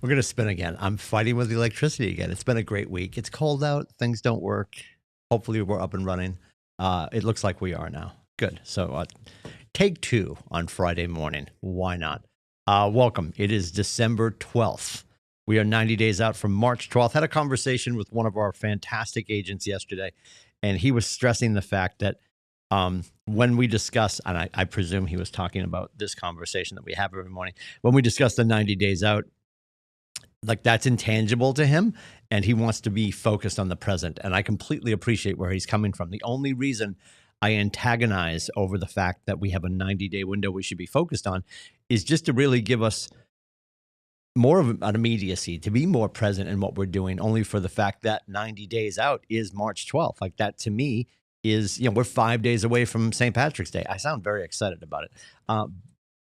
We're going to spin again. I'm fighting with the electricity again. It's been a great week. It's cold out. Things don't work. Hopefully, we're up and running. It looks like we are now. Good. So, take two on Friday morning. Why not? Welcome. It is December 12th. We are 90 days out from March 12th. Had a conversation with one of our fantastic agents yesterday, and he was stressing the fact that when we discuss, and I presume he was talking about this conversation that we have every morning, when we discuss the 90 days out, like that's intangible to him, and he wants to be focused on the present. And I completely appreciate where he's coming from. The only reason I antagonize over the fact that we have a 90-day window we should be focused on is just to really give us more of an immediacy, to be more present in what we're doing, only for the fact that 90 days out is March 12th. Like that to me is, we're 5 days away from St. Patrick's Day. I sound very excited about it.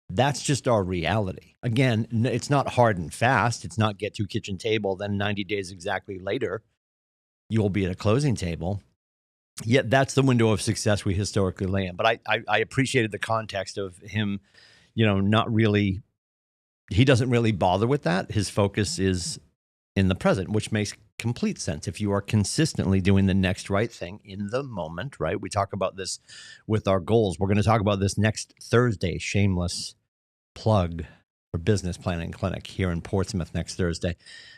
That's just our reality. Again, it's not hard and fast. It's not get to kitchen table, then 90 days exactly later, you'll be at a closing table. Yet that's the window of success we historically lay in. But I appreciated the context of him, not really, he doesn't really bother with that. His focus is in the present, which makes complete sense. If you are consistently doing the next right thing in the moment, right? We talk about this with our goals. We're going to talk about this next Thursday, shameless plug for Business Planning Clinic here in Portsmouth next Thursday.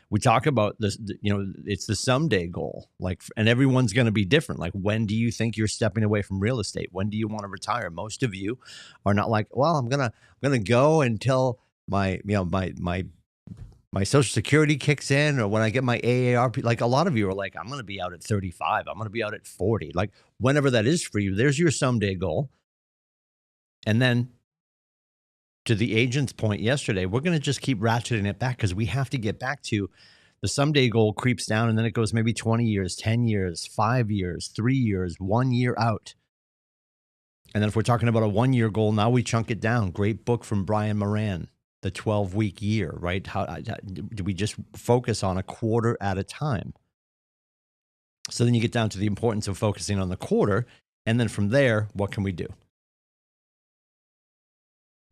We talk about this, it's the someday goal, and everyone's going to be different. Like, when do you think you're stepping away from real estate? When do you want to retire? Most of you are not like, well, I'm going to go until my Social Security kicks in, or when I get my AARP. Like, a lot of you are like, I'm going to be out at 35. I'm going to be out at 40. Like, whenever that is for you, there's your someday goal. And then, to the agent's point yesterday, we're going to just keep ratcheting it back because we have to get back to the someday goal creeps down, and then it goes maybe 20 years, 10 years, 5 years, 3 years, 1 year out. And then if we're talking about a 1 year goal, now we chunk it down. Great book from Brian Moran, The 12-Week Year, right? How do we just focus on a quarter at a time? So then you get down to the importance of focusing on the quarter. And then from there, what can we do?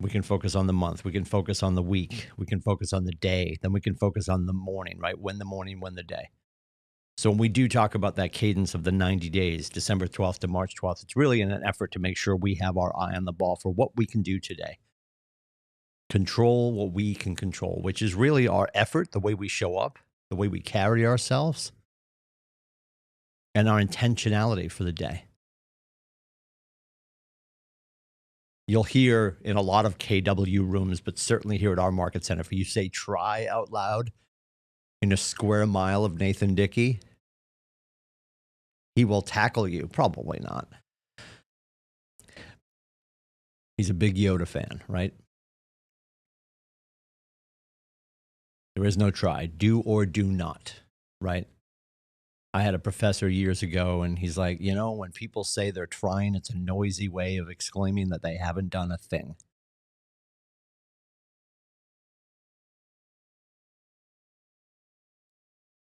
We can focus on the month. We can focus on the week. We can focus on the day. Then we can focus on the morning, right? When the morning, when the day. So when we do talk about that cadence of the 90 days, December 12th to March 12th, it's really in an effort to make sure we have our eye on the ball for what we can do today. Control what we can control, which is really our effort, the way we show up, the way we carry ourselves, and our intentionality for the day. You'll hear in a lot of KW rooms, but certainly here at our market center, if you say try out loud in a square mile of Nathan Dickey, he will tackle you. Probably not. He's a big Yoda fan, right? There is no try. Do or do not, right? I had a professor years ago, and he's like, when people say they're trying, it's a noisy way of exclaiming that they haven't done a thing.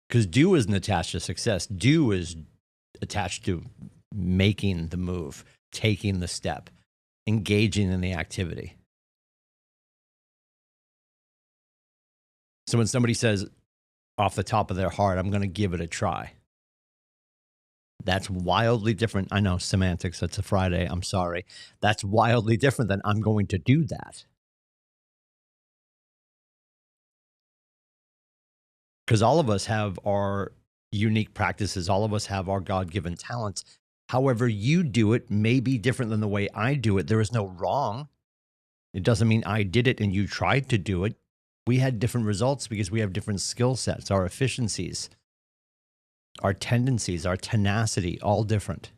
Because do isn't attached to success. Do is attached to making the move, taking the step, engaging in the activity. So when somebody says off the top of their heart, I'm going to give it a try, that's wildly different. I know, semantics, it's a Friday. I'm sorry. That's wildly different than I'm going to do that. Because all of us have our unique practices. All of us have our God-given talents. However you do it may be different than the way I do it. There is no wrong. It doesn't mean I did it and you tried to do it. We had different results because we have different skill sets, our efficiencies, our tendencies, our tenacity, all different.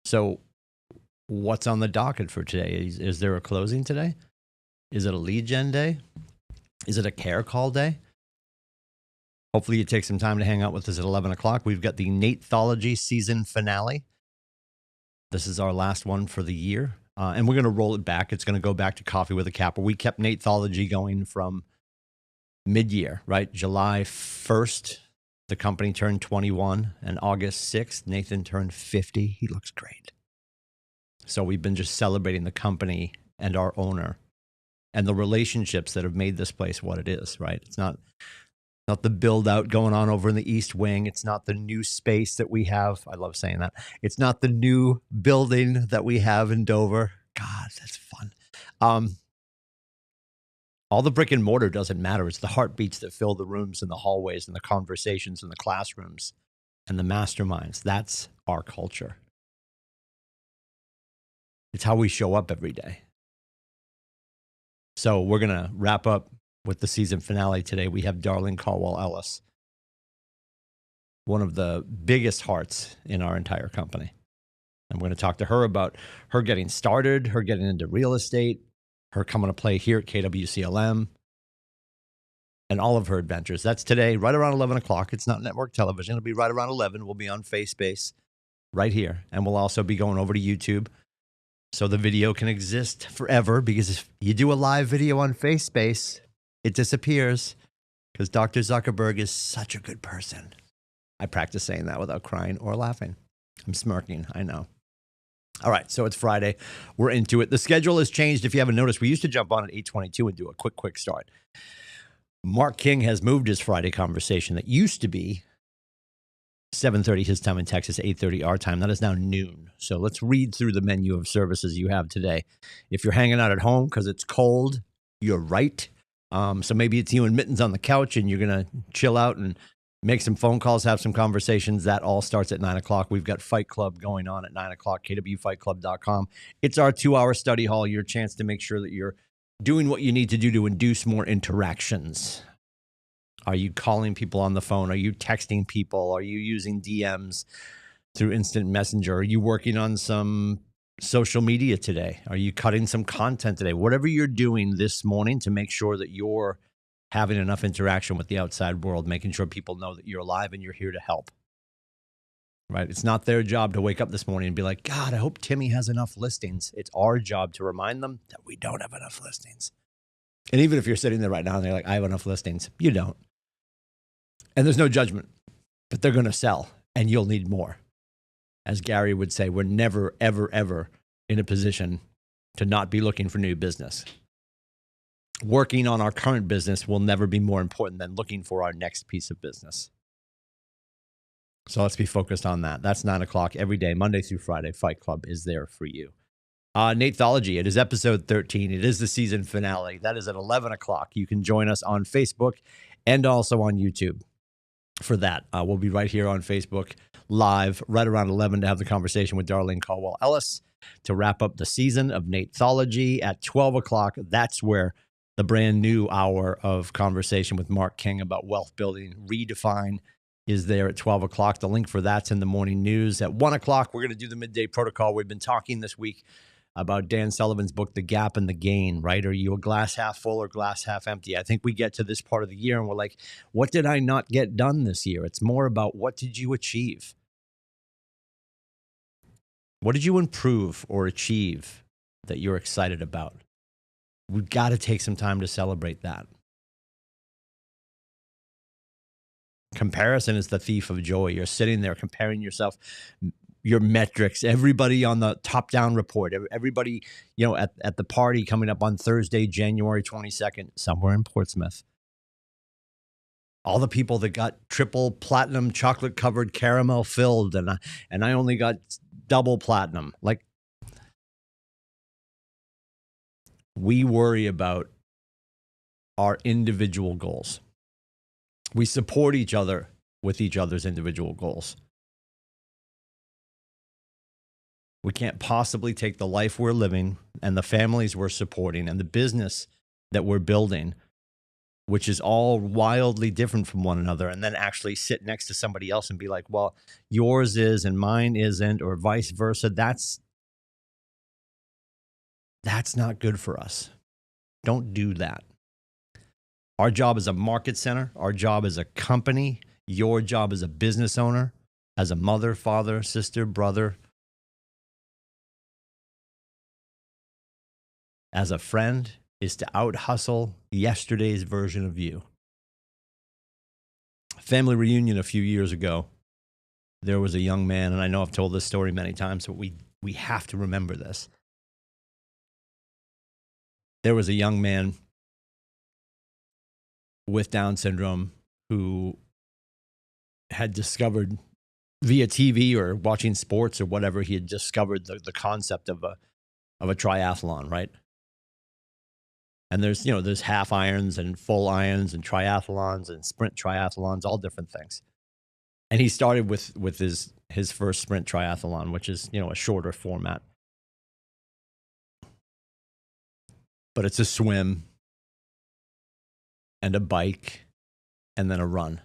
So what's on the docket for today? Is there a closing today? Is it a lead gen day? Is it a care call day? Hopefully you take some time to hang out with us at 11 o'clock. We've got the Nathology season finale. This is our last one for the year. And we're going to roll it back. It's going to go back to Coffee with a Capper. We kept Nathology going from mid-year, right? July 1st, the company turned 21, and August 6th, Nathan turned 50. He looks great. So we've been just celebrating the company and our owner and the relationships that have made this place what it is, right? It's not the build out going on over in the East Wing. It's not the new space that we have. I love saying that. It's not the new building that we have in Dover. God, that's fun. All the brick and mortar doesn't matter. It's the heartbeats that fill the rooms and the hallways and the conversations in the classrooms and the masterminds. That's our culture. It's how we show up every day. So we're going to wrap up with the season finale today. We have Darlene Caldwell-Ellis, one of the biggest hearts in our entire company. I'm going to talk to her about her getting started, her getting into real estate, her coming to play here at KWCLM, and all of her adventures. That's today, right around 11 o'clock. It's not network television. It'll be right around 11. We'll be on FaceSpace right here. And we'll also be going over to YouTube so the video can exist forever, because if you do a live video on FaceSpace, it disappears because Dr. Zuckerberg is such a good person. I practice saying that without crying or laughing. I'm smirking, I know. All right, so it's Friday. We're into it. The schedule has changed. If you haven't noticed, we used to jump on at 8:22 and do a quick start. Mark King has moved his Friday conversation that used to be 7:30 his time in Texas, 8:30 our time. That is now noon. So let's read through the menu of services you have today. If you're hanging out at home because it's cold, you're right. So maybe it's you and Mittens on the couch and you're going to chill out and make some phone calls, have some conversations. That all starts at 9 o'clock. We've got Fight Club going on at 9 o'clock, kwfightclub.com. It's our 2-hour study hall, your chance to make sure that you're doing what you need to do to induce more interactions. Are you calling people on the phone? Are you texting people? Are you using DMs through instant messenger? Are you working on some social media today? Are you cutting some content today? Whatever you're doing this morning to make sure that you're having enough interaction with the outside world, making sure people know that you're alive and you're here to help. Right? It's not their job to wake up this morning and be like, God, I hope Timmy has enough listings. It's our job to remind them that we don't have enough listings. And even if you're sitting there right now and they're like, I have enough listings, you don't. And there's no judgment, but they're going to sell and you'll need more. As Gary would say, we're never, ever, ever in a position to not be looking for new business. Working on our current business will never be more important than looking for our next piece of business. So let's be focused on that. That's 9 o'clock every day, Monday through Friday. Fight Club is there for you. Nathology, it is episode 13. It is the season finale. That is at 11 o'clock. You can join us on Facebook and also on YouTube for that. We'll be right here on Facebook live right around 11 to have the conversation with Darlene Caldwell-Ellis to wrap up the season of Nathology at 12 o'clock. That's where the brand new hour of conversation with Mark King about wealth building Redefine is there at 12 o'clock. The link for that's in the morning news. At 1 o'clock, we're going to do the midday protocol. We've been talking this week about Dan Sullivan's book, The Gap and the Gain, right? Are you a glass half full or glass half empty? I think we get to this part of the year and we're like, what did I not get done this year? It's more about what did you achieve? What did you improve or achieve that you're excited about? We've got to take some time to celebrate that. Comparison is the thief of joy. You're sitting there comparing yourself, your metrics, everybody on the top-down report, everybody, at the party coming up on Thursday, January 22nd, somewhere in Portsmouth. All the people that got triple platinum, chocolate-covered, caramel-filled, and I only got double platinum. Like, we worry about our individual goals. We support each other with each other's individual goals. We can't possibly take the life we're living and the families we're supporting and the business that we're building, which is all wildly different from one another, and then actually sit next to somebody else and be like, well, yours is and mine isn't, or vice versa. That's not good for us. Don't do that. Our job as a market center, our job as a company, your job as a business owner, as a mother, father, sister, brother, as a friend, is to out-hustle yesterday's version of you. Family reunion a few years ago, there was a young man, and I know I've told this story many times, but we have to remember this. There was a young man with Down syndrome who had discovered via TV or watching sports or whatever, he had discovered the concept of a triathlon, right? And there's half irons and full irons and triathlons and sprint triathlons, all different things. And he started with his first sprint triathlon, which is, a shorter format. But it's a swim and a bike and then a run.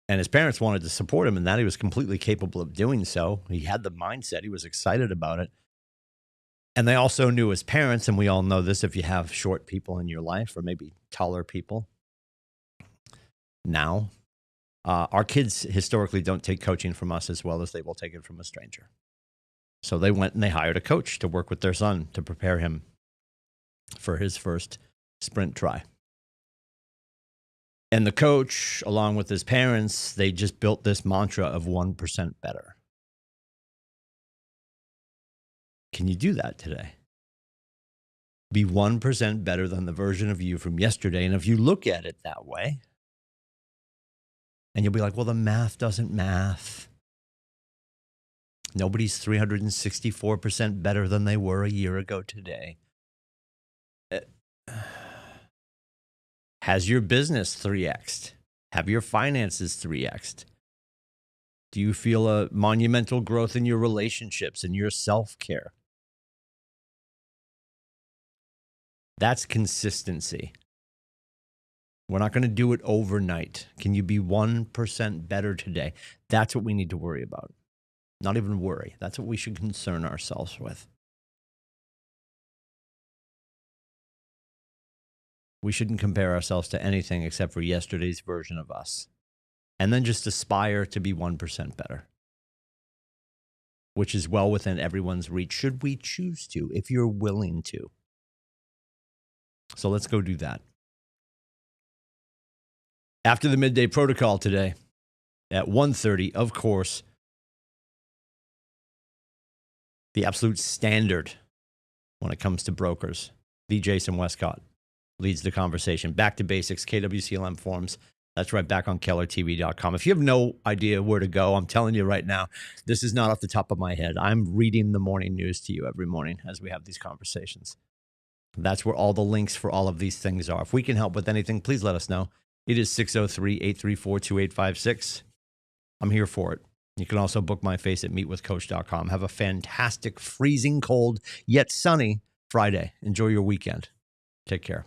And his parents wanted to support him in that. He was completely capable of doing so. He had the mindset. He was excited about it. And they also knew as parents, and we all know this if you have short people in your life or maybe taller people now, our kids historically don't take coaching from us as well as they will take it from a stranger. So they went and they hired a coach to work with their son to prepare him for his first sprint try. And the coach, along with his parents, they just built this mantra of 1% better. Can you do that today? Be 1% better than the version of you from yesterday. And if you look at it that way, and you'll be like, well, the math doesn't math. Nobody's 364% better than they were a year ago today. Has your business 3x'd? Have your finances 3x'd? Do you feel a monumental growth in your relationships and your self-care? That's consistency. We're not going to do it overnight. Can you be 1% better today? That's what we need to worry about. Not even worry. That's what we should concern ourselves with. We shouldn't compare ourselves to anything except for yesterday's version of us. And then just aspire to be 1% better, which is well within everyone's reach, should we choose to, if you're willing to. So let's go do that. After the midday protocol today at 1:30, of course, the absolute standard when it comes to brokers, the Jason Westcott leads the conversation. Back to basics, KWCLM forums. That's right back on KellerTV.com. If you have no idea where to go, I'm telling you right now, this is not off the top of my head. I'm reading the morning news to you every morning as we have these conversations. That's where all the links for all of these things are. If we can help with anything, please let us know. It is 603-834-2856. I'm here for it. You can also book my face at meetwithcoach.com. Have a fantastic, freezing cold, yet sunny Friday. Enjoy your weekend. Take care.